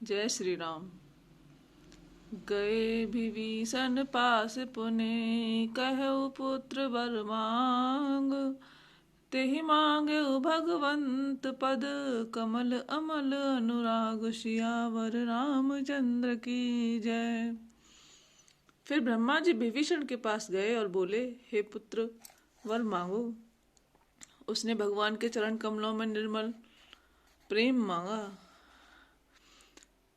जय श्री राम। गए विभीषण पास पुने, कहु पुत्र वर मांग। तेहि मांगे भगवंत पद, कमल अमल अनुराग। सियावर रामचंद्र की जय। फिर ब्रह्मा जी विभीषण के पास गए और बोले, हे पुत्र वर मांगो। उसने भगवान के चरण कमलों में निर्मल प्रेम मांगा।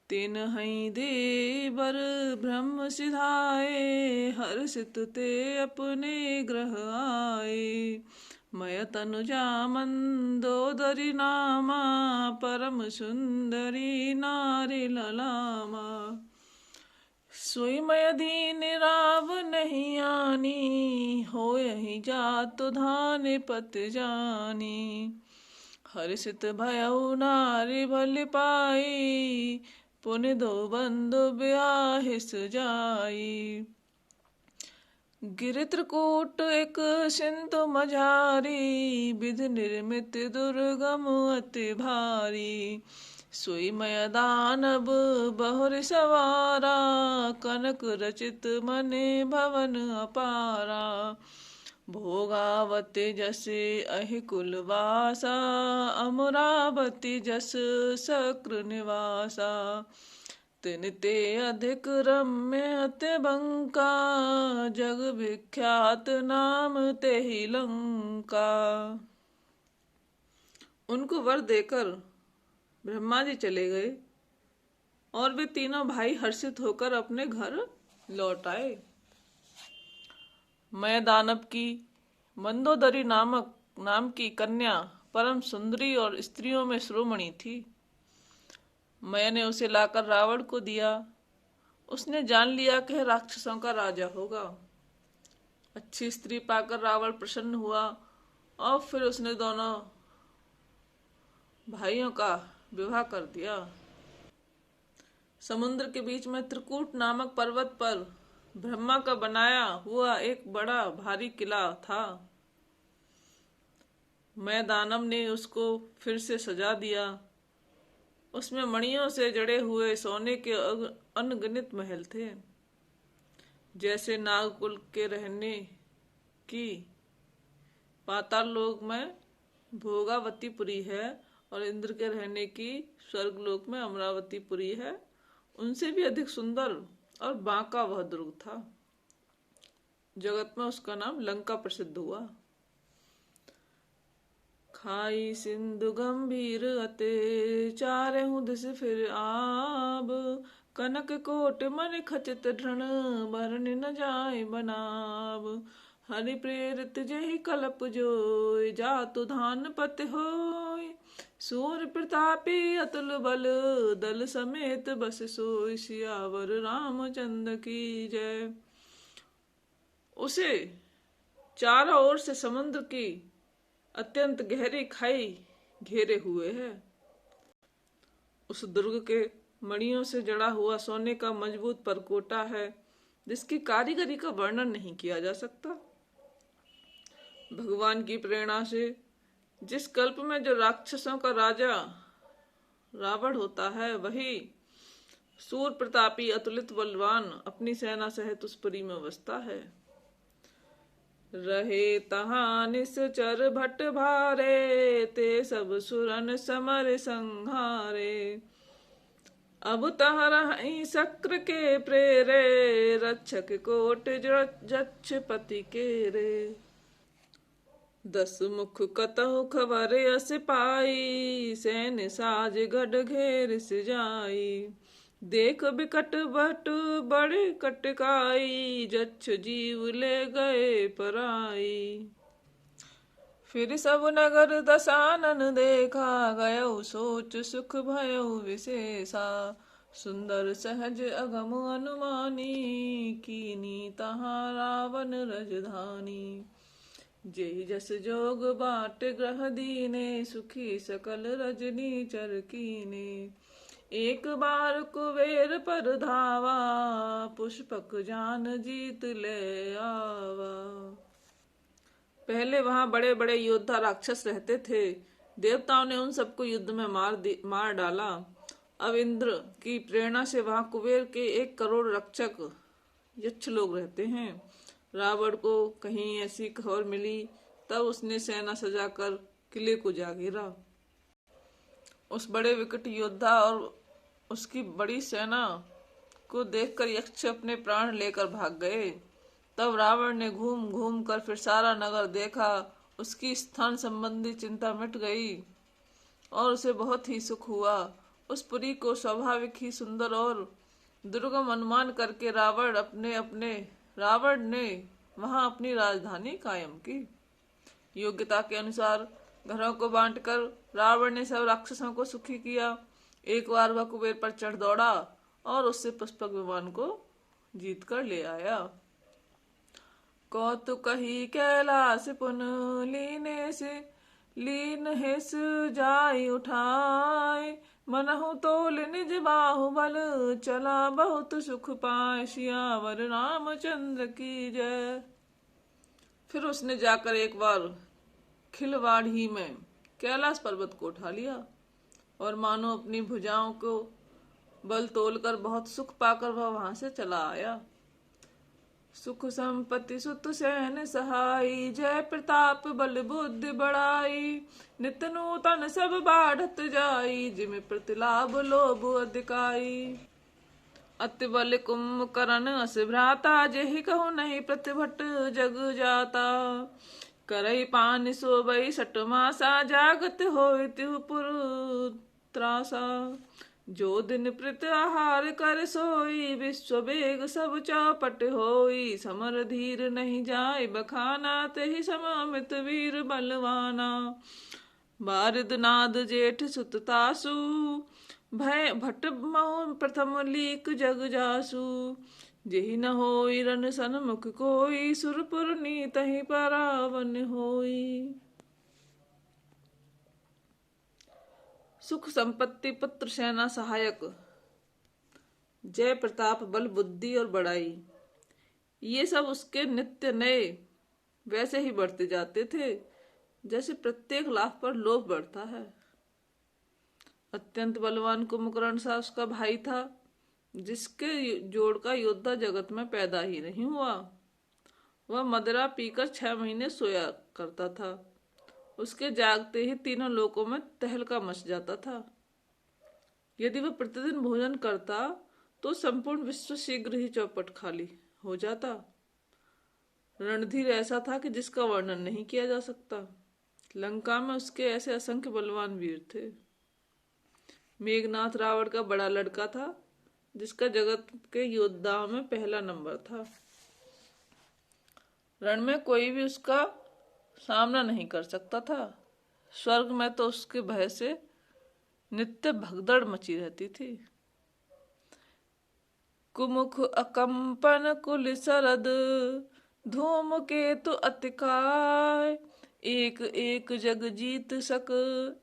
तेन हई दे बर ब्रह्म सिधाए, हर्षित ते अपने ग्रह आए। मय तनुजा मंदोदरी नामा, परम सुंदरी नारी ललामा। सोई मय दीन राव नहीं आनी, हो यही जात धान पत जानी। हर्षित भयउ नारी भल पाई, पुनि दो बंधु ब्याहिस जाई। गिरि त्रिकूट एक सिंधु मझारी, विधि निर्मित दुर्गम अति भारी। सोई मय दानव बहुरि सवारा, कनक रचित मने भवन अपारा। भोगावती जसे अहि कुलवासा, अमरावती जस शक्र निवासा। तिन ते अधिक रम्य अति बंका, जग विख्यात नाम तेहि लंका। उनको वर देकर ब्रह्मा जी चले गए और वे तीनों भाई हर्षित होकर अपने घर लौट आए। मैं दानव की मंदोदरी नाम की कन्या परम सुंदरी और स्त्रियों में शिरोमणि थी। मैंने उसे लाकर रावण को दिया। उसने जान लिया कि राक्षसों का राजा होगा। अच्छी स्त्री पाकर रावण प्रसन्न हुआ और फिर उसने दोनों भाइयों का विवाह कर दिया। समुद्र के बीच में त्रिकूट नामक पर्वत पर ब्रह्मा का बनाया हुआ एक बड़ा भारी किला था। मैं दानव ने उसको फिर से सजा दिया। उसमें मणियों से जड़े हुए सोने के अनगिनत महल थे। जैसे नागकुल के रहने की पाताल लोक में भोगावतीपुरी है और इंद्र के रहने की स्वर्गलोक में अमरावतीपुरी है, उनसे भी अधिक सुंदर और बांका वह दुर्ग था। जगत में उसका नाम लंका प्रसिद्ध हुआ। खाई सिंधु गंभीर अते, चारहु दिस फिर आब। कनक कोट मन खचित ढृण, बरन न जाय बनाब। हरि प्रेरित जेहि कलप जोय, जातु धान पत होय। सूर प्रतापी अतुल बल, दल समेत बस सोय। सियावर रामचंद्र की जय। उसे चारों ओर से समुद्र की अत्यंत गहरी खाई घेरे हुए है। उस दुर्ग के मणियों से जड़ा हुआ सोने का मजबूत परकोटा है, जिसकी कारीगरी का वर्णन नहीं किया जा सकता। भगवान की प्रेरणा से जिस कल्प में जो राक्षसों का राजा रावण होता है, वही सूर प्रतापी अतुलित बलवान अपनी सेना सहित उस पुरी में बसता है। रहे तहां निश्चर भट्ट भारे, ते सब सुरन समर संहारे। अब तह रहि शक्र के प्रेरे, रक्षक कोट जक्ष पति केरे। 10 मुख कतहु खबर यस पाई, सैन्य साज गढ़ घेर सिजाई। देख बिकट भट बड़े कटकाई, जच्छ जीव ले गए पराई। फिर सब नगर दसानन देखा, गयउ सोच सुख भयउ विशेषा। सुंदर सहज अगम अनुमानी, कीनी तहाँ रावण रजधानी। जेहि जस जोग बाट ग्रह दीने, सुखी सकल रजनी चर कीने। एक बार कुबेर पर धावा, पुष्पक जान जीत ले आवा। पहले वहां बड़े बड़े योद्धा राक्षस रहते थे। देवताओं ने उन सबको युद्ध में मार डाला अब इंद्र की प्रेरणा से वहां कुबेर के 1 करोड़ रक्षक यक्ष लोग रहते हैं। रावण को कहीं ऐसी खबर मिली, तब उसने सेना सजाकर किले को जा घेरा। उस बड़े विकट योद्धा और उसकी बड़ी सेना को देखकर यक्ष अपने प्राण लेकर भाग गए। तब रावण ने घूम घूम कर फिर सारा नगर देखा। उसकी स्थान संबंधी चिंता मिट गई और उसे बहुत ही सुख हुआ। उस पुरी को स्वाभाविक ही सुंदर और दुर्गम अनुमान करके रावण ने वहां अपनी राजधानी कायम की। योग्यता के अनुसार घरों को बांटकर रावण ने सब राक्षसों को सुखी किया। एक बार वह कुबेर पर चढ़ दौड़ा और उससे पुष्पक विमान को जीत कर ले आया। कौतुक ही कैलाश पुन लीने से लीन हेस जाई उठाए, मनहु तोल निज बाहुबल चला बहुत सुख पाए, सियावर रामचंद्र की जय। फिर उसने जाकर एक बार खिलवाड़ी में कैलाश पर्वत को उठा लिया और मानो अपनी भुजाओं को बल तोलकर बहुत सुख पाकर वह वहां से चला आया। सुख संपत्ति सुत सैन सहाई, जय प्रताप बल बुद्धि बढ़ाई, नित नूतन सब बाढ़त जाई, जिम प्रतिलाभ लोभ अधिकाई। अति बल कुंभकर्ण अस भ्राता, जेहि कहु नहीं प्रतिभट जग जाता, करई पान सोबई सट मासा, जागत होई तिहु पुर त्रासा, जो दिन प्रत आहार कर सोई, विश्व वेग सब चौपट होई, समर धीर नहीं जाय बखाना, तेहि समामित वीर बलवाना, बारिद नाद जेठ सुत तासु, भय भट मऊ प्रथम लीक जग जासु, जेहि न होई रन सन्मुख कोई, सुरपुर नीतहि परावन होई। सुख संपत्ति पुत्र सेना सहायक, जय प्रताप बल बुद्धि और बड़ाई, ये सब उसके नित्य नए वैसे ही बढ़ते जाते थे जैसे प्रत्येक लाभ पर लोभ बढ़ता है। अत्यंत बलवान कुंभकर्ण सा उसका भाई था, जिसके जोड़ का योद्धा जगत में पैदा ही नहीं हुआ। वह मदिरा पीकर 6 महीने सोया करता था। उसके जागते ही तीनों लोकों में तहलका मच जाता था। यदि वह प्रतिदिन भोजन करता तो संपूर्ण विश्व शीघ्र ही चौपट खाली हो जाता। रणधीर ऐसा था कि जिसका वर्णन नहीं किया जा सकता। लंका में उसके ऐसे असंख्य बलवान वीर थे। मेघनाथ रावण का बड़ा लड़का था, जिसका जगत के योद्धाओं में पहला नंबर था। रण में कोई भी उसका सामना नहीं कर सकता था। स्वर्ग में तो उसके भय से नित्य भगदड़ मची रहती थी। कुमुख अकंपन कुल सरद, धूम केतु अतिकाय, एक एक जग जीत सक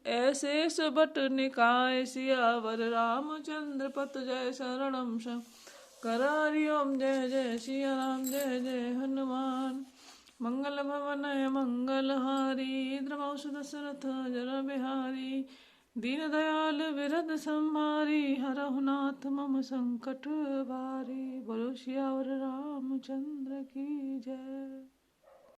ऐसे सुबट निकाय, सियावर रामचंद्र पत जय शरणम शंकर, हरि ओम जय जय सिया राम जय जय हनुमान, मंगल भवनय मंगलहारी, द्रवौष दशरथ जर बिहारी, दीन दयाल विरद संहारी, हरहु नाथ मम संकट भारी, बोलो सियावर रामचंद्र की जय।